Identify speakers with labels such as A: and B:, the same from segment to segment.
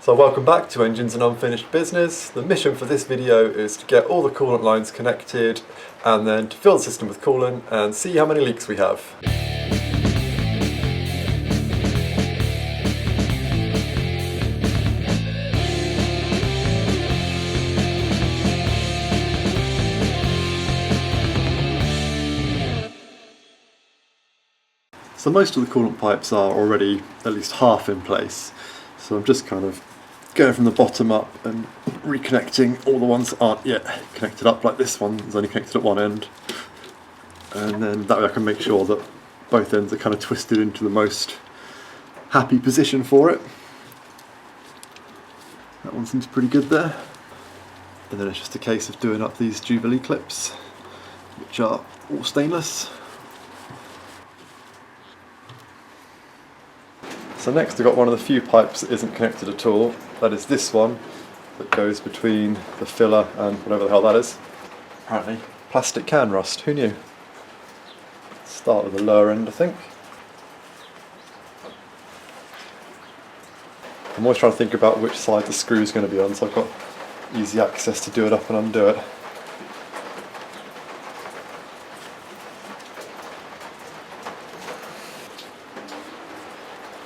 A: So welcome back to Engines and Unfinished Business. The mission for this video is to get all the coolant lines connected and then to fill the system with coolant and see how many leaks we have. So most of the coolant pipes are already at least half in place. So I'm just kind of going from the bottom up and reconnecting all the ones that aren't yet connected up, like this one is only connected at one end. And then that way I can make sure that both ends are kind of twisted into the most happy position for it. That one seems pretty good there. And then it's just a case of doing up these Jubilee clips, which are all stainless. So next I've got one of the few pipes that isn't connected at all. That is this one that goes between the filler and whatever the hell that is. Apparently plastic can rust, who knew? Start with the lower end, I think. I'm always trying to think about which side the screw is going to be on, so I've got easy access to do it up and undo it.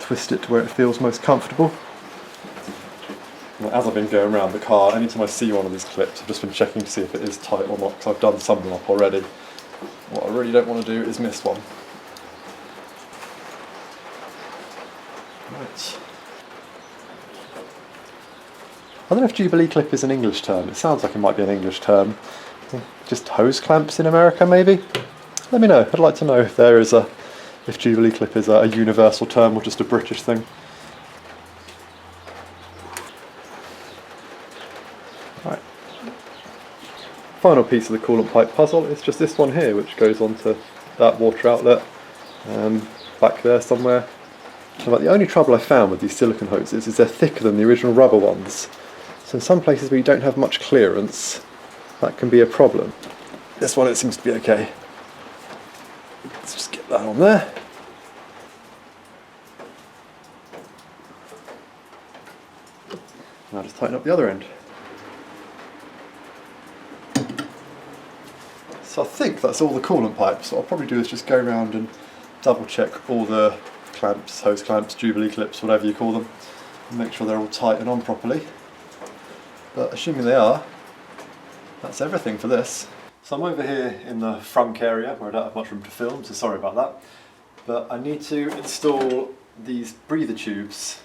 A: Twist it to where it feels most comfortable. And as I've been going around the car, anytime I see one of these clips, I've just been checking to see if it is tight or not, because I've done some of them up already. What I really don't want to do is miss one. Right. I don't know if Jubilee clip is an English term. It sounds like it might be an English term. Just hose clamps in America, maybe? Let me know. I'd like to know if Jubilee clip is a universal term or just a British thing. Right. Final piece of the coolant pipe puzzle is just this one here, which goes onto that water outlet back there somewhere. So the only trouble I found with these silicone hoses is they're thicker than the original rubber ones. So in some places where you don't have much clearance, that can be a problem. This one, it seems to be okay. Let's just get that on there. Now just tighten up the other end. So I think that's all the coolant pipes. So what I'll probably do is just go around and double check all the clamps, hose clamps, Jubilee clips, whatever you call them, and make sure they're all tight and on properly. But assuming they are, that's everything for this. So I'm over here in the frunk area where I don't have much room to film, so sorry about that. But I need to install these breather tubes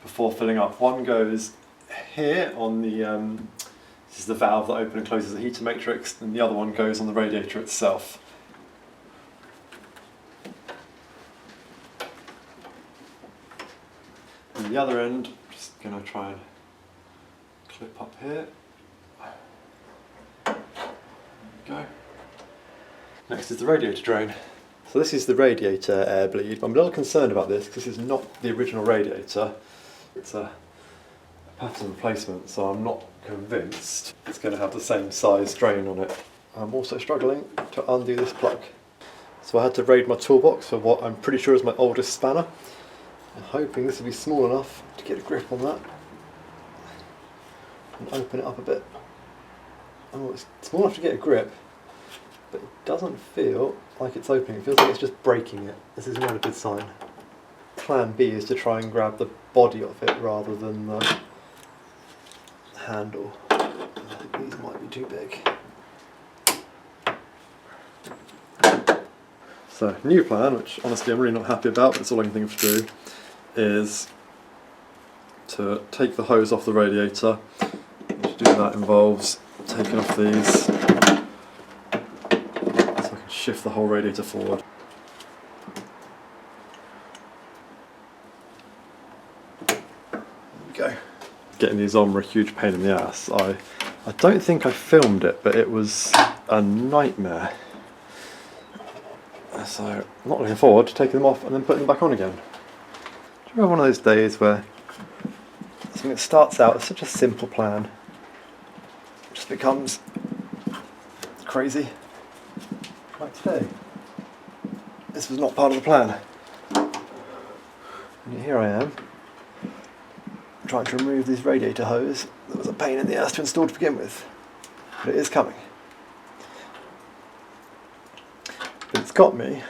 A: before filling up. One goes here on the, this is the valve that opens and closes the heater matrix, and the other one goes on the radiator itself. And the other end, I'm just going to try and clip up here. Go. Next is the radiator drain. So this is the radiator air bleed. I'm a little concerned about this because this is not the original radiator. It's a pattern replacement, so I'm not convinced it's going to have the same size drain on it. I'm also struggling to undo this plug. So I had to raid my toolbox for what I'm pretty sure is my oldest spanner. I'm hoping this will be small enough to get a grip on that and open it up a bit. Oh, it's small enough to get a grip, but it doesn't feel like it's opening. It feels like it's just breaking it. This is not a good sign. Plan B is to try and grab the body of it rather than the handle. I think these might be too big. So, new plan, which honestly I'm really not happy about, but it's all I can think of to do, is to take the hose off the radiator. To do that involves taking off these so I can shift the whole radiator forward. There we go. Getting these on were a huge pain in the ass. I don't think I filmed it, but it was a nightmare. So I'm not looking forward to taking them off and then putting them back on again. Do you remember one of those days where something that starts out as such a simple plan just becomes crazy? Like today. This was not part of the plan. And here I am, trying to remove this radiator hose that was a pain in the ass to install to begin with. But it is coming. But it's got me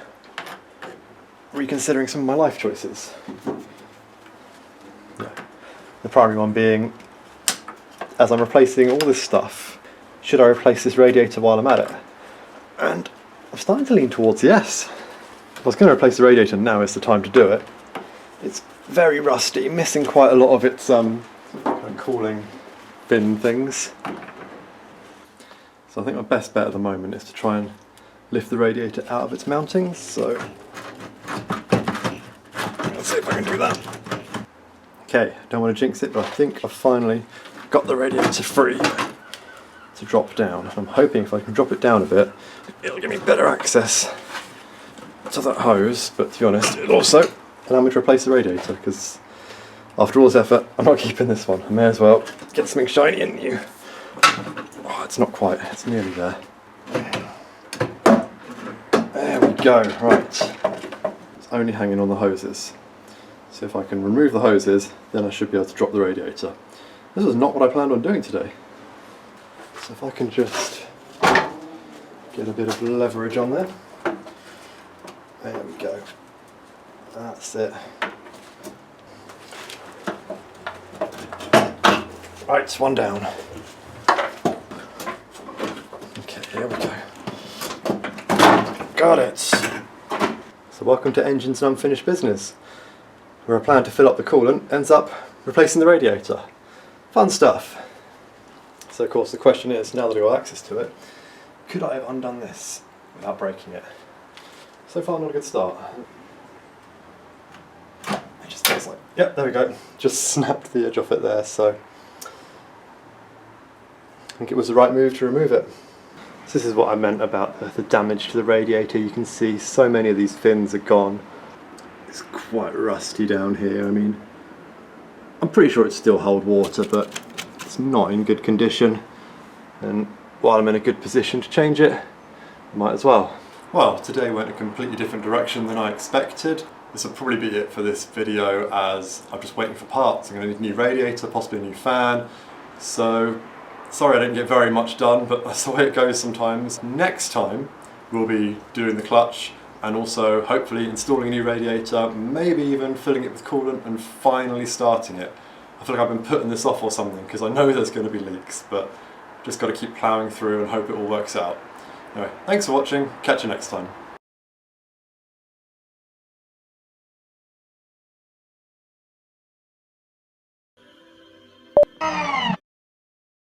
A: reconsidering some of my life choices. The primary one being, as I'm replacing all this stuff, should I replace this radiator while I'm at it? And I'm starting to lean towards yes. If I was going to replace the radiator, now is the time to do it. It's very rusty, missing quite a lot of its cooling fin things. So I think my best bet at the moment is to try and lift the radiator out of its mountings. So let's see if I can do that. Okay, don't want to jinx it, but I think I've finally got the radiator free to drop down. I'm hoping if I can drop it down a bit, it'll give me better access to that hose, but to be honest, it'll also allow me to replace the radiator, because after all this effort, I'm not keeping this one. I may as well get something shiny and new. Oh, it's not quite, it's nearly there. There we go, right. It's only hanging on the hoses. So if I can remove the hoses, then I should be able to drop the radiator. This is not what I planned on doing today. So if I can just get a bit of leverage on there. There we go. That's it. Right, one down. Okay, here we go. Got it. So welcome to Engines and Unfinished Business, where a plan to fill up the coolant ends up replacing the radiator. Fun stuff. So of course the question is, now that I've got access to it, could I have undone this without breaking it? So far not a good start. It just feels like, yep, there we go. Just snapped the edge off it there, so I think it was the right move to remove it. So this is what I meant about the damage to the radiator. You can see so many of these fins are gone. It's quite rusty down here. I mean, I'm pretty sure it still holds water, but it's not in good condition. And while I'm in a good position to change it, I might as well. Well, today went a completely different direction than I expected. This will probably be it for this video, as I'm just waiting for parts. I'm going to need a new radiator, possibly a new fan. So, sorry I didn't get very much done, but that's the way it goes sometimes. Next time, we'll be doing the clutch and also hopefully installing a new radiator, maybe even filling it with coolant and finally starting it. I feel like I've been putting this off or something, because I know there's going to be leaks, but just got to keep ploughing through and hope it all works out. Anyway, thanks for watching, catch you next time.